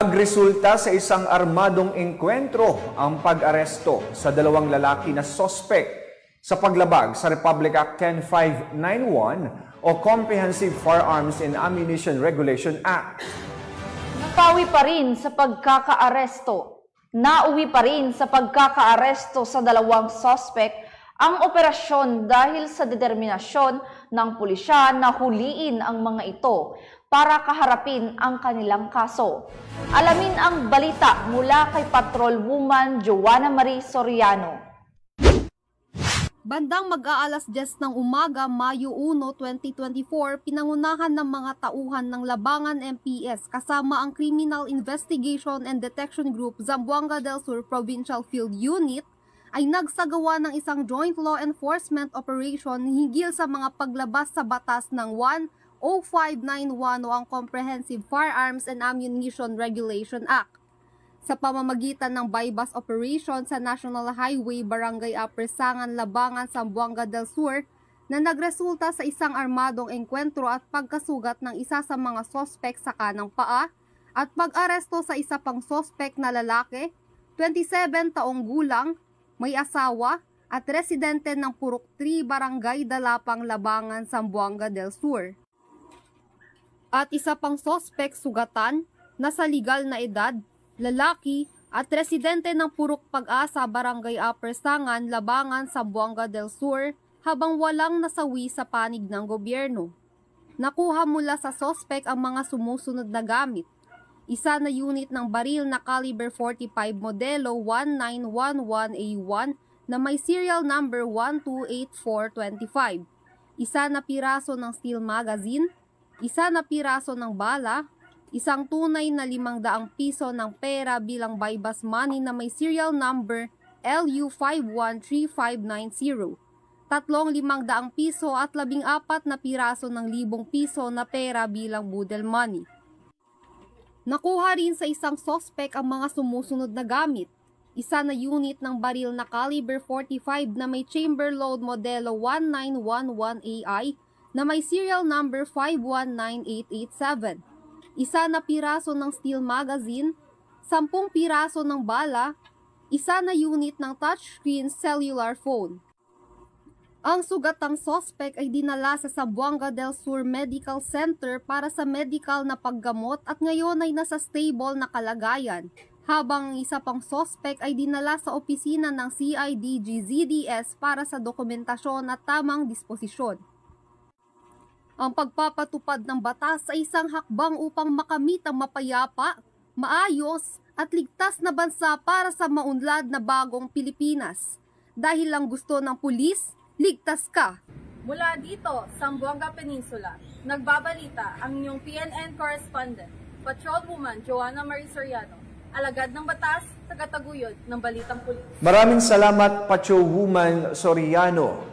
Nagresulta sa isang armadong engkwentro ang pag-aresto sa dalawang lalaki na sospek sa paglabag sa Republic Act 10591 o Comprehensive Firearms and Ammunition Regulation Act. Nauwi pa rin sa pagkakaaresto sa dalawang sospek ang operasyon dahil sa determinasyon ng pulisya na huliin ang mga ito para kaharapin ang kanilang kaso. Alamin ang balita mula kay Patrol Woman Joanna Marie Soriano. Bandang mag-aalas 10 ng umaga, Mayo 1, 2024, pinangunahan ng mga tauhan ng Labangan MPS kasama ang Criminal Investigation and Detection Group Zamboanga del Sur Provincial Field Unit ay nagsagawa ng isang joint law enforcement operation hinggil sa mga paglabas sa batas ng 10591 o ang Comprehensive Firearms and Ammunition Regulation Act. Sa pamamagitan ng bypass operation sa National Highway Barangay Apresangan, Labangan, Zamboanga del Sur na nagresulta sa isang armadong engkwentro at pagkasugat ng isa sa mga sospek sa kanang paa at pag-aresto sa isa pang sospek na lalaki, 27 taong gulang, may asawa at residente ng Purok 3, Barangay Dalapang, Labangan, Zamboanga del Sur. At isa pang sospek sugatan, nasa legal na edad, lalaki at residente ng Purok Pag-asa, Barangay Apresangan, Labangan, Zamboanga del Sur habang walang nasawi sa panig ng gobyerno. Nakuha mula sa sospek ang mga sumusunod na gamit. Isa na unit ng baril na caliber 45 modelo 1911A1 na may serial number 128425. Isa na piraso ng steel magazine, isa na piraso ng bala, isang tunay na 500 piso ng pera bilang bypass money na may serial number LU513590, tatlong 500 piso at 14 na piraso ng 1,000 piso na pera bilang budel money. Nakuha rin sa isang sospek ang mga sumusunod na gamit. Isa na unit ng baril na caliber 45 na may chamber load modelo 1911AI na may serial number 519887. Isa na piraso ng steel magazine, 10 piraso ng bala, isa na unit ng touchscreen cellular phone. Ang sugatang sospek ay dinala sa Zamboanga del Sur Medical Center para sa medical na paggamot at ngayon ay nasa stable na kalagayan, habang isa pang sospek ay dinala sa opisina ng CIDG-ZDS para sa dokumentasyon at tamang disposisyon. Ang pagpapatupad ng batas ay isang hakbang upang makamit ang mapayapa, maayos at ligtas na bansa para sa maunlad na bagong Pilipinas. Dahil lang gusto ng pulis, ligtas ka! Mula dito, Zamboanga Peninsula, nagbabalita ang inyong PNN correspondent, Patrol Woman Joanna Marie Soriano, alagad ng batas, tagataguyod ng Balitang Pulis. Maraming salamat, Patrol Woman Soriano.